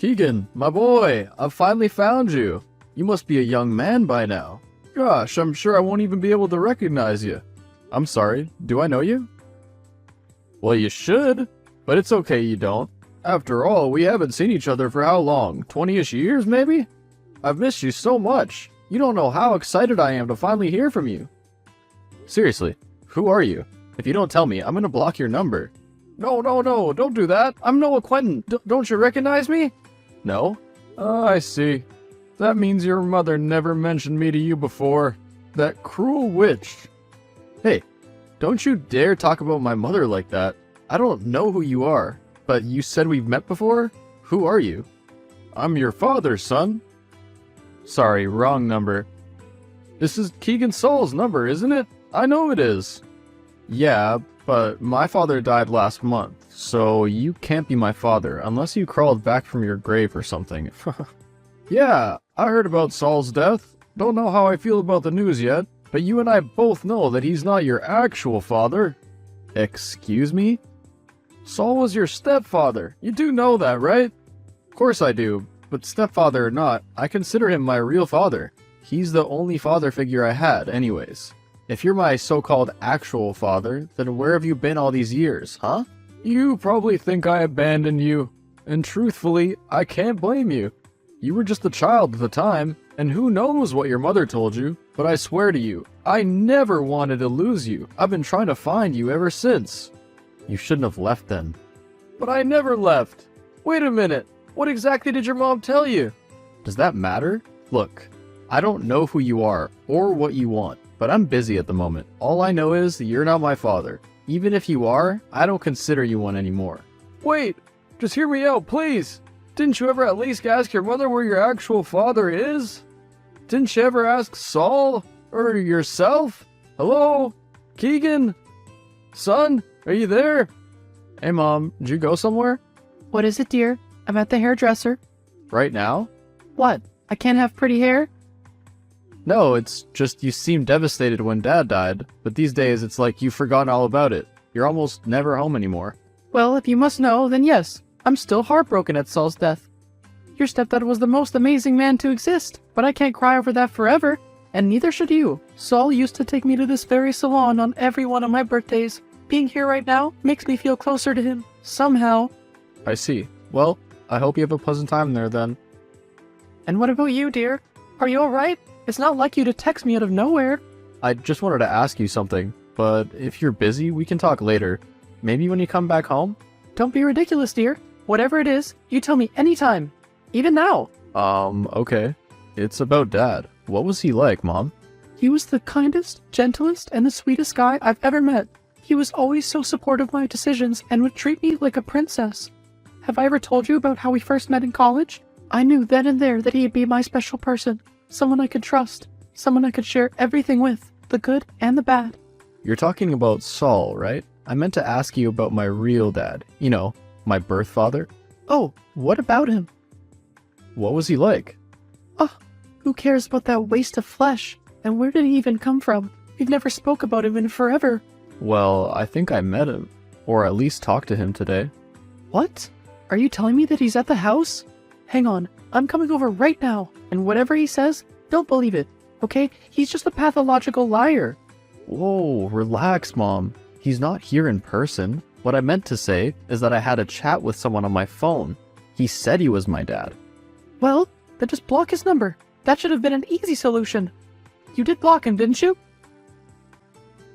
Keegan, my boy, I've finally found you. You must be a young man by now. Gosh, I'm sure I won't even be able to recognize you. I'm sorry, do I know you? Well, you should, but it's okay you don't. After all, we haven't seen each other for how long? 20-ish years, maybe? I've missed you so much. You don't know how excited I am to finally hear from you. Seriously, who are you? If you don't tell me, I'm gonna block your number. No, don't do that. I'm Noah Quentin. Don't you recognize me? No? Oh, I see. That means your mother never mentioned me to you before. That cruel witch. Hey, don't you dare talk about my mother like that. I don't know who you are, but you said we've met before? Who are you? I'm your father, son. Sorry, wrong number. This is Keegan Saul's number, isn't it? I know it is. Yeah, but my father died last month, so you can't be my father unless you crawled back from your grave or something. Yeah, I heard about Saul's death. Don't know how I feel about the news yet, but you and I both know that he's not your actual father. Excuse me? Saul was your stepfather. You do know that, right? Of course I do, but stepfather or not, I consider him my real father. He's the only father figure I had, anyways. If you're my so-called actual father, then where have you been all these years, huh? You probably think I abandoned you, and truthfully, I can't blame you. You were just a child at the time, and who knows what your mother told you, but I swear to you, I never wanted to lose you. I've been trying to find you ever since. You shouldn't have left then. But I never left. Wait a minute, what exactly did your mom tell you? Does that matter? Look, I don't know who you are, or what you want, but I'm busy at the moment. All I know is that you're not my father. Even if you are, I don't consider you one anymore. Wait, just hear me out, please. Didn't you ever at least ask your mother where your actual father is? Didn't you ever ask Saul? Or yourself? Hello? Keegan? Son, are you there? Hey Mom, did you go somewhere? What is it, dear? I'm at the hairdresser. Right now? What? I can't have pretty hair? No, it's just you seemed devastated when Dad died, but these days it's like you've forgotten all about it. You're almost never home anymore. Well, if you must know, then yes. I'm still heartbroken at Saul's death. Your stepdad was the most amazing man to exist, but I can't cry over that forever, and neither should you. Saul used to take me to this very salon on every one of my birthdays. Being here right now makes me feel closer to him, somehow. I see. Well, I hope you have a pleasant time there then. And what about you, dear? Are you alright? It's not like you to text me out of nowhere. I just wanted to ask you something, but if you're busy, we can talk later. Maybe when you come back home? Don't be ridiculous, dear. Whatever it is, you tell me anytime. Even now. Okay. It's about Dad. What was he like, Mom? He was the kindest, gentlest, and the sweetest guy I've ever met. He was always so supportive of my decisions and would treat me like a princess. Have I ever told you about how we first met in college? I knew then and there that he'd be my special person. Someone I could trust. Someone I could share everything with. The good and the bad. You're talking about Saul, right? I meant to ask you about my real dad. You know, my birth father. Oh, what about him? What was he like? Oh, who cares about that waste of flesh? And where did he even come from? We've never spoke about him in forever. Well, I think I met him. Or at least talked to him today. What? Are you telling me that he's at the house? Hang on, I'm coming over right now, and whatever he says, don't believe it, okay? He's just a pathological liar. Whoa, relax, Mom. He's not here in person. What I meant to say is that I had a chat with someone on my phone. He said he was my dad. Well, then just block his number. That should have been an easy solution. You did block him, didn't you?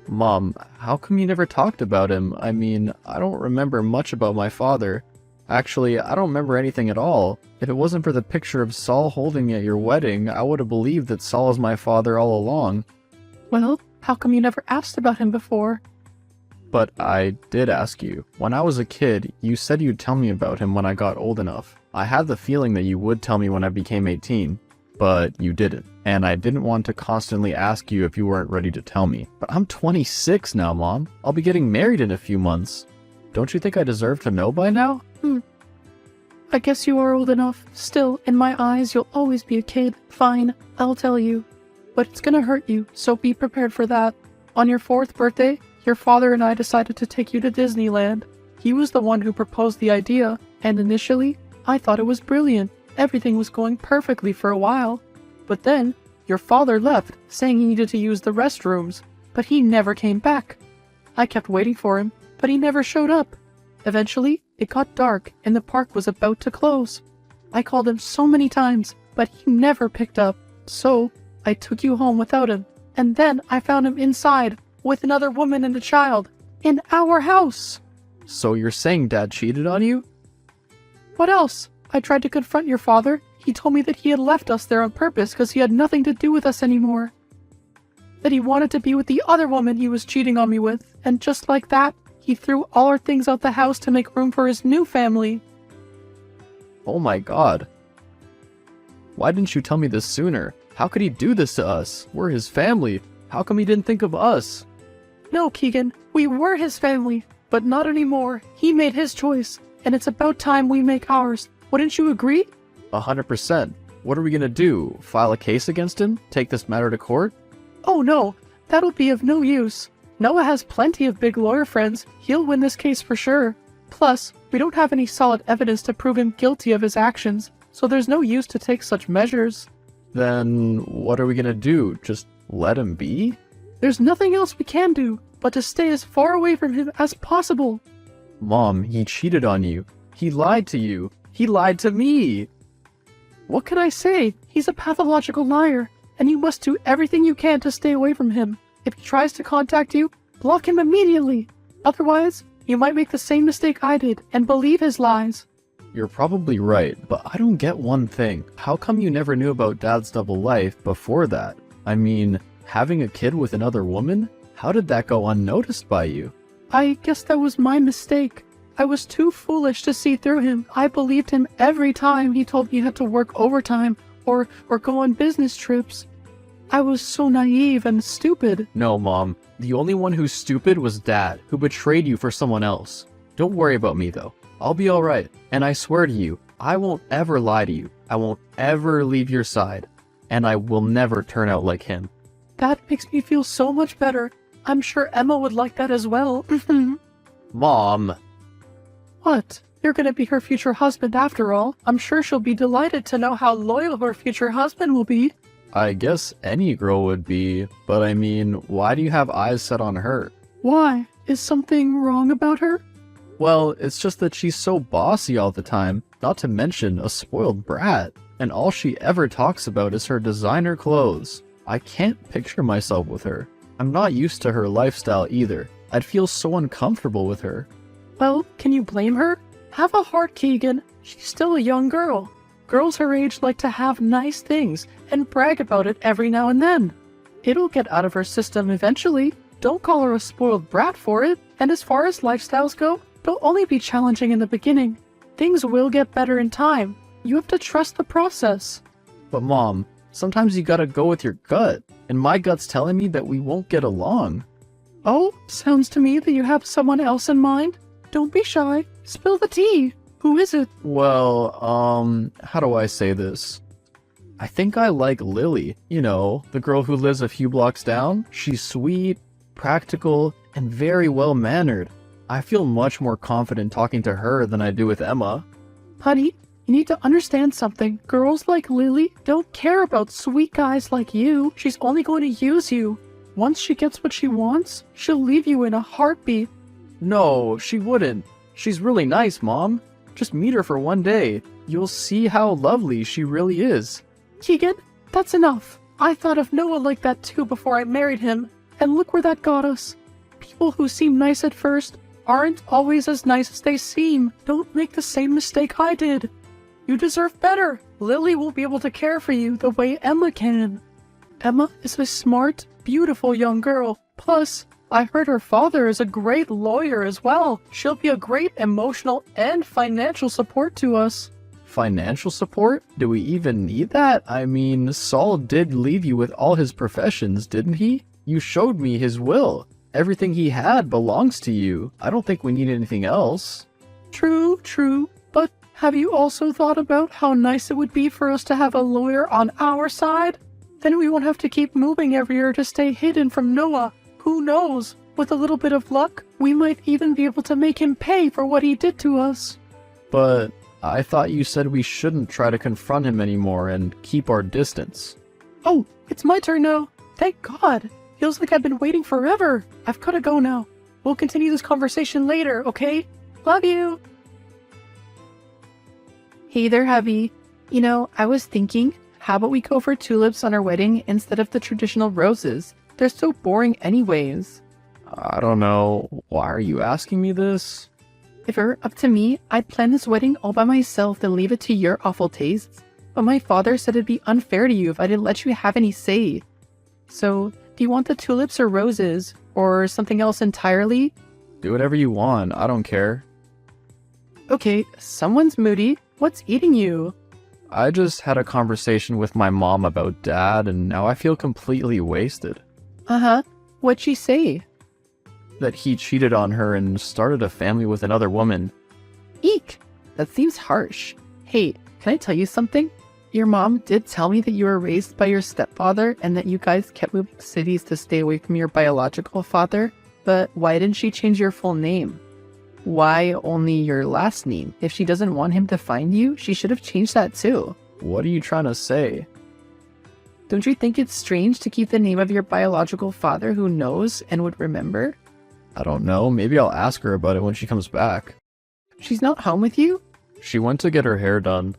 Mom, how come you never talked about him? I mean, I don't remember much about my father. Actually, I don't remember anything at all. If it wasn't for the picture of Saul holding me at your wedding, I would have believed that Saul is my father all along. Well, how come you never asked about him before? But I did ask you. When I was a kid, you said you'd tell me about him when I got old enough. I had the feeling that you would tell me when I became 18, but you didn't. And I didn't want to constantly ask you if you weren't ready to tell me. But I'm 26 now, Mom. I'll be getting married in a few months. Don't you think I deserve to know by now? I guess you are old enough. Still, in my eyes, you'll always be a kid. Fine, I'll tell you. But it's gonna hurt you, so be prepared for that. On your 4th birthday, your father and I decided to take you to Disneyland. He was the one who proposed the idea, and initially, I thought it was brilliant. Everything was going perfectly for a while. But then, your father left, saying he needed to use the restrooms, but he never came back. I kept waiting for him, but he never showed up. Eventually, it got dark and the park was about to close. I called him so many times, but he never picked up. So, I took you home without him, and then I found him inside, with another woman and a child, in our house. So you're saying Dad cheated on you? What else? I tried to confront your father. He told me that he had left us there on purpose because he had nothing to do with us anymore. That he wanted to be with the other woman he was cheating on me with, and just like that, he threw all our things out the house to make room for his new family. Oh my god. Why didn't you tell me this sooner? How could he do this to us? We're his family. How come he didn't think of us? No, Keegan, we were his family, but not anymore. He made his choice, and it's about time we make ours. Wouldn't you agree? 100%. What are we gonna do? File a case against him? Take this matter to court? Oh no, that'll be of no use. Noah has plenty of big lawyer friends. He'll win this case for sure. Plus, we don't have any solid evidence to prove him guilty of his actions, so there's no use to take such measures. Then what are we gonna do? Just let him be? There's nothing else we can do but to stay as far away from him as possible. Mom, he cheated on you. He lied to you. He lied to me. What can I say? He's a pathological liar, and you must do everything you can to stay away from him. If he tries to contact you, block him immediately. Otherwise, you might make the same mistake I did and believe his lies. You're probably right, but I don't get one thing. How come you never knew about Dad's double life before that? I mean, having a kid with another woman? How did that go unnoticed by you? I guess that was my mistake. I was too foolish to see through him. I believed him every time he told me he had to work overtime or go on business trips. I was so naive and stupid. No, Mom. The only one who's stupid was Dad, who betrayed you for someone else. Don't worry about me, though. I'll be alright. And I swear to you, I won't ever lie to you. I won't ever leave your side. And I will never turn out like him. That makes me feel so much better. I'm sure Emma would like that as well. Mom! What? You're gonna be her future husband after all. I'm sure she'll be delighted to know how loyal her future husband will be. I guess any girl would be, but I mean, why do you have eyes set on her? Why? Is something wrong about her? Well, it's just that she's so bossy all the time, not to mention a spoiled brat, and all she ever talks about is her designer clothes. I can't picture myself with her. I'm not used to her lifestyle either. I'd feel so uncomfortable with her. Well, can you blame her? Have a heart, Keegan. She's still a young girl. Girls her age like to have nice things and brag about it every now and then. It'll get out of her system eventually. Don't call her a spoiled brat for it. And as far as lifestyles go, they'll only be challenging in the beginning. Things will get better in time. You have to trust the process. But Mom, sometimes you gotta go with your gut, and my gut's telling me that we won't get along. Oh, sounds to me that you have someone else in mind. Don't be shy. Spill the tea. Who is it? Well, how do I say this? I think I like Lily, you know, the girl who lives a few blocks down. She's sweet, practical, and very well-mannered. I feel much more confident talking to her than I do with Emma. Honey, you need to understand something. Girls like Lily don't care about sweet guys like you. She's only going to use you. Once she gets what she wants, she'll leave you in a heartbeat. No, she wouldn't. She's really nice, Mom. Just meet her for one day. You'll see how lovely she really is. Keegan, that's enough. I thought of Noah like that too before I married him. And look where that got us. People who seem nice at first aren't always as nice as they seem. Don't make the same mistake I did. You deserve better. Lily will be able to care for you the way Emma can. Emma is a smart, beautiful young girl. Plus, I heard her father is a great lawyer as well. She'll be a great emotional and financial support to us. Financial support? Do we even need that? I mean, Saul did leave you with all his professions, didn't he? You showed me his will. Everything he had belongs to you. I don't think we need anything else. True, true. But have you also thought about how nice it would be for us to have a lawyer on our side? Then we won't have to keep moving every year to stay hidden from Noah. Who knows? With a little bit of luck, we might even be able to make him pay for what he did to us. But I thought you said we shouldn't try to confront him anymore and keep our distance. Oh, it's my turn now. Thank God. Feels like I've been waiting forever. I've gotta go now. We'll continue this conversation later, okay? Love you. Hey there, Heavy. You know, I was thinking, how about we go for tulips on our wedding instead of the traditional roses? They're so boring anyways. I don't know. Why are you asking me this? If it were up to me, I'd plan this wedding all by myself and leave it to your awful tastes. But my father said it'd be unfair to you if I didn't let you have any say. So, do you want the tulips or roses? Or something else entirely? Do whatever you want. I don't care. Okay, someone's moody. What's eating you? I just had a conversation with my mom about Dad, and now I feel completely wasted. Uh-huh. What'd she say? That he cheated on her and started a family with another woman. Eek! That seems harsh. Hey, can I tell you something? Your mom did tell me that you were raised by your stepfather and that you guys kept moving cities to stay away from your biological father, but why didn't she change your full name? Why only your last name? If she doesn't want him to find you, she should have changed that too. What are you trying to say? Don't you think it's strange to keep the name of your biological father who knows and would remember? I don't know. Maybe I'll ask her about it when she comes back. She's not home with you? She went to get her hair done.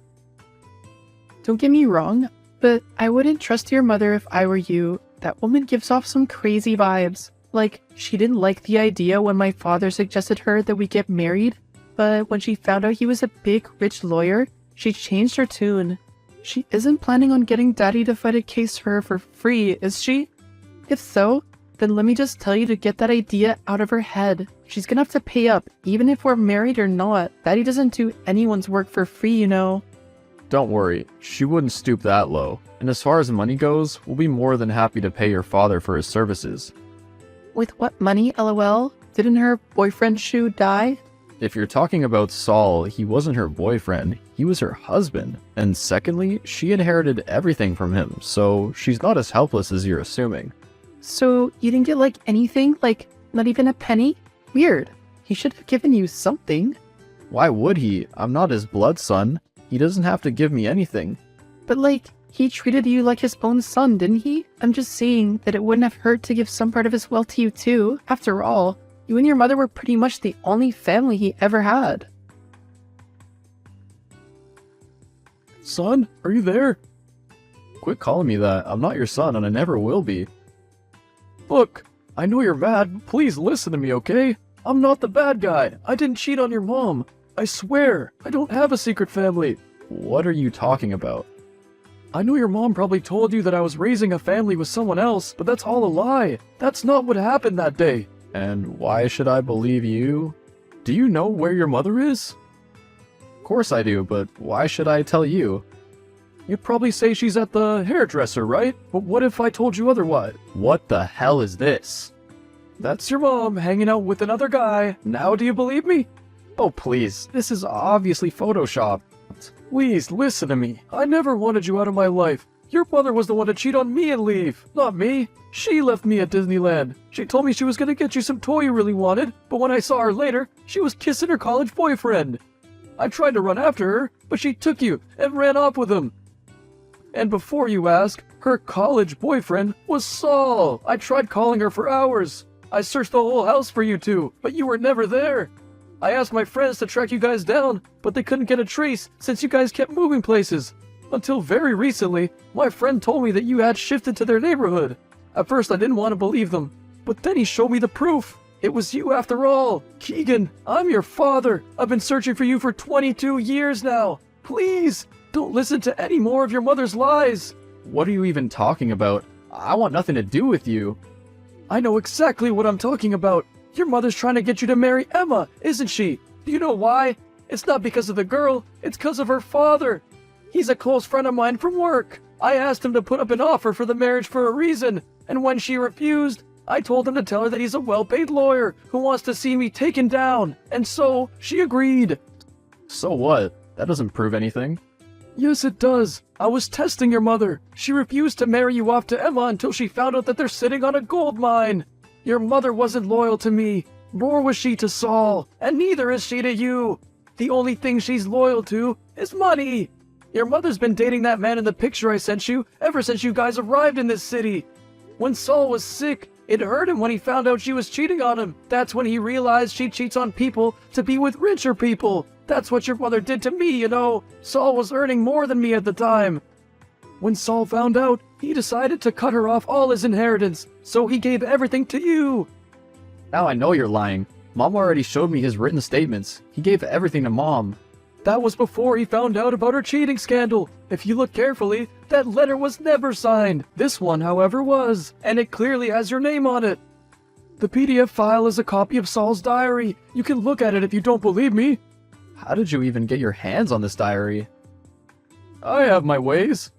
Don't get me wrong, but I wouldn't trust your mother if I were you. That woman gives off some crazy vibes. Like, she didn't like the idea when my father suggested her that we get married, but when she found out he was a big, rich lawyer, she changed her tune. She isn't planning on getting Daddy to fight a case for her for free, is she? If so, then let me just tell you to get that idea out of her head. She's gonna have to pay up, even if we're married or not. Daddy doesn't do anyone's work for free, you know. Don't worry, she wouldn't stoop that low. And as far as money goes, we'll be more than happy to pay your father for his services. With what money, lol? Didn't her boyfriend Shu die? If you're talking about Saul, he wasn't her boyfriend, he was her husband. And secondly, she inherited everything from him, so she's not as helpless as you're assuming. So you didn't get like anything? Like, not even a penny? Weird. He should have given you something. Why would he? I'm not his blood son. He doesn't have to give me anything. But like, he treated you like his own son, didn't he? I'm just saying that it wouldn't have hurt to give some part of his wealth to you too. After all, you and your mother were pretty much the only family he ever had. Son, are you there? Quit calling me that. I'm not your son and I never will be. Look, I know you're mad. Please listen to me, okay? I'm not the bad guy. I didn't cheat on your mom. I swear, I don't have a secret family. What are you talking about? I know your mom probably told you that I was raising a family with someone else, but that's all a lie. That's not what happened that day. And why should I believe you? Do you know where your mother is? Of course I do, but why should I tell you? You'd probably say she's at the hairdresser, right? But what if I told you otherwise? What the hell is this? That's your mom hanging out with another guy. Now do you believe me? Oh please, this is obviously Photoshop. Please listen to me. I never wanted you out of my life. Your mother was the one to cheat on me and leave, not me. She left me at Disneyland. She told me she was gonna get you some toy you really wanted, but when I saw her later, she was kissing her college boyfriend. I tried to run after her, but she took you and ran off with him. And before you ask, her college boyfriend was Saul. I tried calling her for hours. I searched the whole house for you two, but you were never there. I asked my friends to track you guys down, but they couldn't get a trace since you guys kept moving places. Until very recently, my friend told me that you had shifted to their neighborhood. At first I didn't want to believe them, but then he showed me the proof. It was you after all. Keegan, I'm your father. I've been searching for you for 22 years now. Please, don't listen to any more of your mother's lies. What are you even talking about? I want nothing to do with you. I know exactly what I'm talking about. Your mother's trying to get you to marry Emma, isn't she? Do you know why? It's not because of the girl, it's because of her father. He's a close friend of mine from work. I asked him to put up an offer for the marriage for a reason, and when she refused, I told him to tell her that he's a well-paid lawyer who wants to see me taken down, and so she agreed. So what? That doesn't prove anything. Yes, it does. I was testing your mother. She refused to marry you off to Emma until she found out that they're sitting on a gold mine. Your mother wasn't loyal to me, nor was she to Saul, and neither is she to you. The only thing she's loyal to is money. Your mother's been dating that man in the picture I sent you ever since you guys arrived in this city. When Saul was sick, it hurt him when he found out she was cheating on him. That's when he realized she cheats on people to be with richer people. That's what your mother did to me, you know. Saul was earning more than me at the time. When Saul found out, he decided to cut her off all his inheritance, so he gave everything to you. Now I know you're lying. Mom already showed me his written statements. He gave everything to Mom. That was before he found out about her cheating scandal. If you look carefully, that letter was never signed. This one, however, was, and it clearly has your name on it. The PDF file is a copy of Saul's diary. You can look at it if you don't believe me. How did you even get your hands on this diary? I have my ways.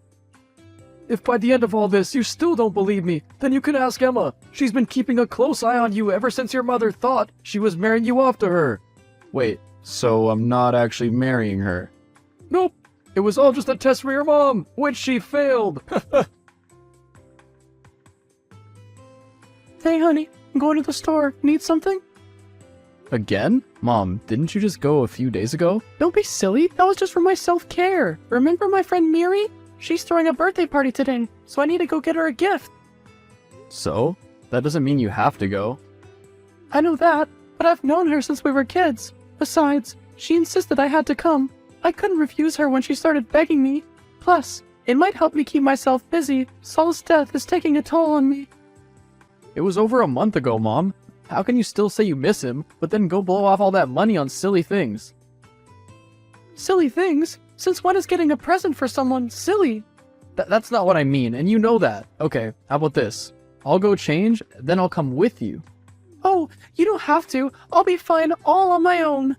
If by the end of all this you still don't believe me, then you can ask Emma. She's been keeping a close eye on you ever since your mother thought she was marrying you off to her. Wait, so I'm not actually marrying her? Nope. It was all just a test for your mom, which she failed. Hey, honey, I'm going to the store. Need something? Again? Mom, didn't you just go a few days ago? Don't be silly. That was just for my self-care. Remember my friend Miri? She's throwing a birthday party today, so I need to go get her a gift. So? That doesn't mean you have to go. I know that, but I've known her since we were kids. Besides, she insisted I had to come. I couldn't refuse her when she started begging me. Plus, it might help me keep myself busy. Saul's death is taking a toll on me. It was over a month ago, Mom. How can you still say you miss him, but then go blow off all that money on silly things? Silly things? Since when is getting a present for someone silly? That's not what I mean, and you know that. Okay, how about this? I'll go change, then I'll come with you. Oh, you don't have to. I'll be fine all on my own.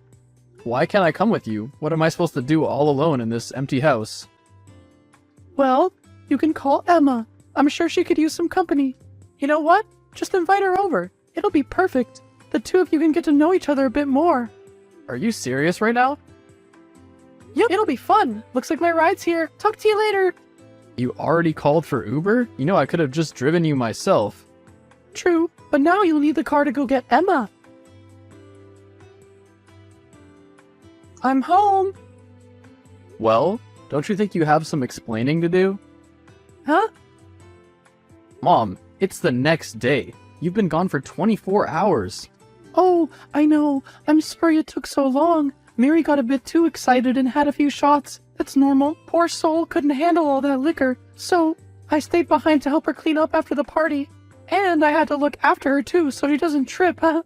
Why can't I come with you? What am I supposed to do all alone in this empty house? Well, you can call Emma. I'm sure she could use some company. You know what? Just invite her over. It'll be perfect. The two of you can get to know each other a bit more. Are you serious right now? Yep, it'll be fun. Looks like my ride's here. Talk to you later. You already called for Uber? You know I could have just driven you myself. True, but now you'll need the car to go get Emma. I'm home. Well, don't you think you have some explaining to do? Huh? Mom, it's the next day. You've been gone for 24 hours. Oh, I know. I'm sorry it took so long. Mary got a bit too excited and had a few shots. That's normal. Poor soul couldn't handle all that liquor. So, I stayed behind to help her clean up after the party. And I had to look after her too so she doesn't trip, huh?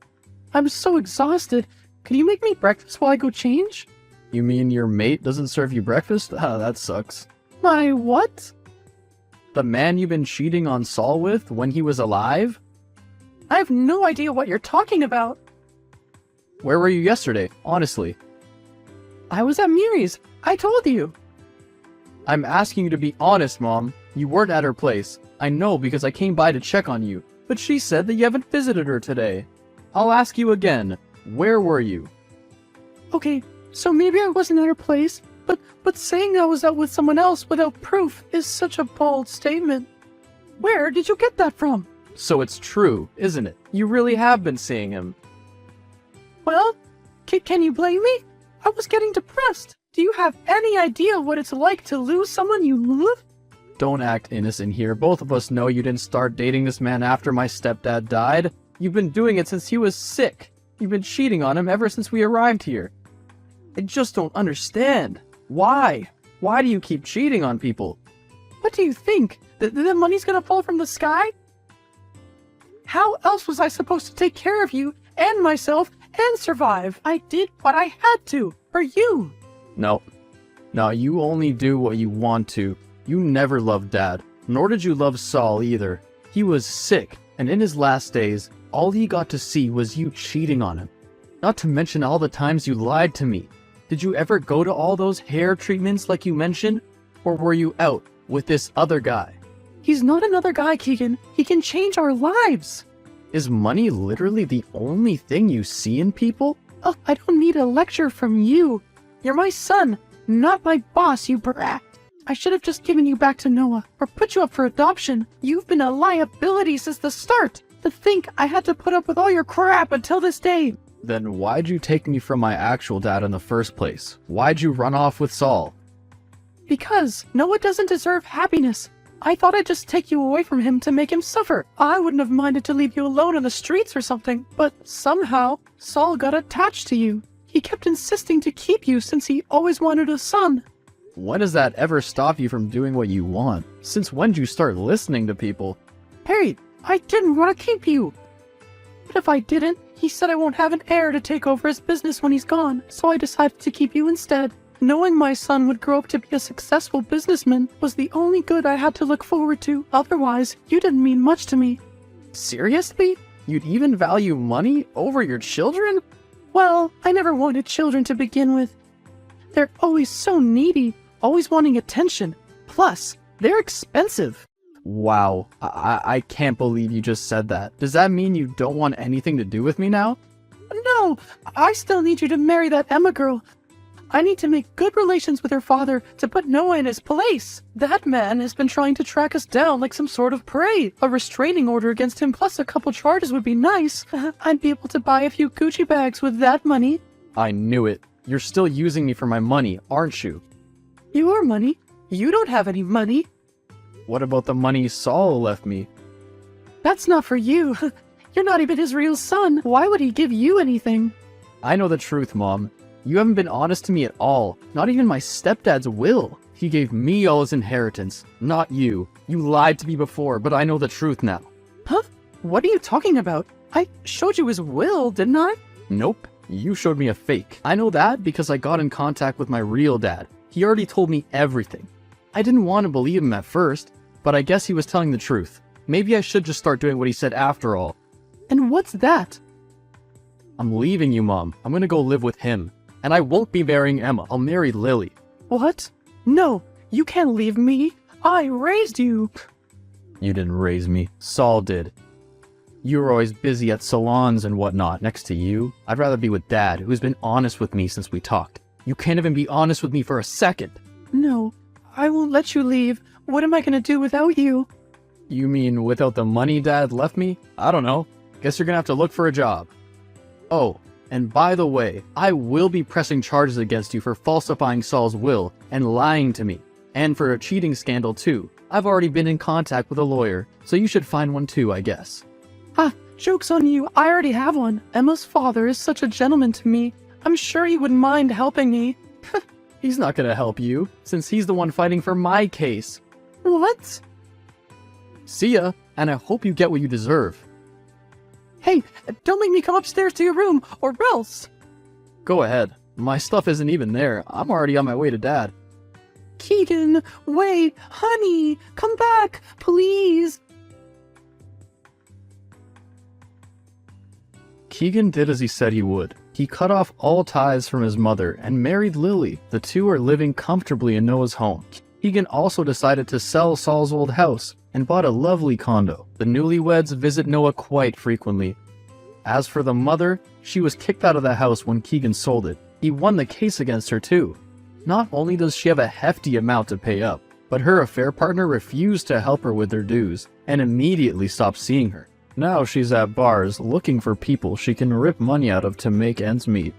I'm so exhausted. Can you make me breakfast while I go change? You mean your mate doesn't serve you breakfast? Ah, that sucks. My what? The man you've been cheating on Saul with when he was alive? I have no idea what you're talking about. Where were you yesterday, honestly? I was at Miri's. I told you. I'm asking you to be honest, Mom. You weren't at her place. I know because I came by to check on you. But she said that you haven't visited her today. I'll ask you again. Where were you? Okay, so maybe I wasn't at her place, but saying I was out with someone else without proof is such a bold statement. Where did you get that from? So it's true, isn't it? You really have been seeing him. Well, can you blame me? I was getting depressed. Do you have any idea what it's like to lose someone you love? Don't act innocent here. Both of us know you didn't start dating this man after my stepdad died. You've been doing it since he was sick. You've been cheating on him ever since we arrived here. I just don't understand. Why? Why do you keep cheating on people? What do you think? That the money's gonna fall from the sky? How else was I supposed to take care of you and myself and survive? I did what I had to for you. No, you only do what you want to. You never loved Dad, nor did you love Saul either. He was sick, and in his last days, all he got to see was you cheating on him. Not to mention all the times you lied to me. Did you ever go to all those hair treatments like you mentioned? Or were you out with this other guy? He's not another guy, Keegan. He can change our lives. Is money literally the only thing you see in people? Oh, I don't need a lecture from you. You're my son, not my boss, you brat. I should have just given you back to Noah, or put you up for adoption. You've been a liability since the start. To think I had to put up with all your crap until this day. Then why'd you take me from my actual dad in the first place? Why'd you run off with Saul? Because Noah doesn't deserve happiness. I thought I'd just take you away from him to make him suffer. I wouldn't have minded to leave you alone in the streets or something, but somehow Saul got attached to you. He kept insisting to keep you since he always wanted a son. When does that ever stop you from doing what you want? Since when did you start listening to people? Hey, I didn't want to keep you. But if I didn't, he said I won't have an heir to take over his business when he's gone, so I decided to keep you instead. Knowing my son would grow up to be a successful businessman was the only good I had to look forward to. Otherwise, you didn't mean much to me. Seriously? You'd even value money over your children? Well, I never wanted children to begin with. They're always so needy, always wanting attention. Plus, they're expensive. Wow, I can't believe you just said that. Does that mean you don't want anything to do with me now? No, I still need you to marry that Emma girl. I need to make good relations with her father to put Noah in his place. That man has been trying to track us down like some sort of prey. A restraining order against him plus a couple charges would be nice. I'd be able to buy a few Gucci bags with that money. I knew it. You're still using me for my money, aren't you? Your money? You don't have any money. What about the money Saul left me? That's not for you. You're not even his real son. Why would he give you anything? I know the truth, Mom. You haven't been honest to me at all. Not even my stepdad's will. He gave me all his inheritance, not you. You lied to me before, but I know the truth now. Huh? What are you talking about? I showed you his will, didn't I? Nope. You showed me a fake. I know that because I got in contact with my real dad. He already told me everything. I didn't want to believe him at first, but I guess he was telling the truth. Maybe I should just start doing what he said after all. And what's that? I'm leaving you, Mom. I'm gonna go live with him. And I won't be marrying Emma. I'll marry Lily. What? No, you can't leave me. I raised you. You didn't raise me. Saul did. You were always busy at salons and whatnot. Next to you, I'd rather be with Dad, who's been honest with me since we talked. You can't even be honest with me for a second. No, I won't let you leave. What am I gonna do without you? You mean without the money Dad left me? I don't know. Guess you're gonna have to look for a job. Oh, and by the way, I will be pressing charges against you for falsifying Saul's will and lying to me. And for a cheating scandal too. I've already been in contact with a lawyer, so you should find one too, I guess. Ah, joke's on you. I already have one. Emma's father is such a gentleman to me. I'm sure he wouldn't mind helping me. He's not gonna help you, since he's the one fighting for my case. What? See ya, and I hope you get what you deserve. Hey, don't make me come upstairs to your room, or else! Go ahead. My stuff isn't even there. I'm already on my way to Dad. Keegan, wait, honey, come back, please! Keegan did as he said he would. He cut off all ties from his mother and married Lily. The two are living comfortably in Noah's home. Keegan also decided to sell Saul's old house and bought a lovely condo. The newlyweds visit Noah quite frequently. As for the mother, she was kicked out of the house when Keegan sold it. He won the case against her too. Not only does she have a hefty amount to pay up, but her affair partner refused to help her with their dues and immediately stopped seeing her. Now she's at bars looking for people she can rip money out of to make ends meet.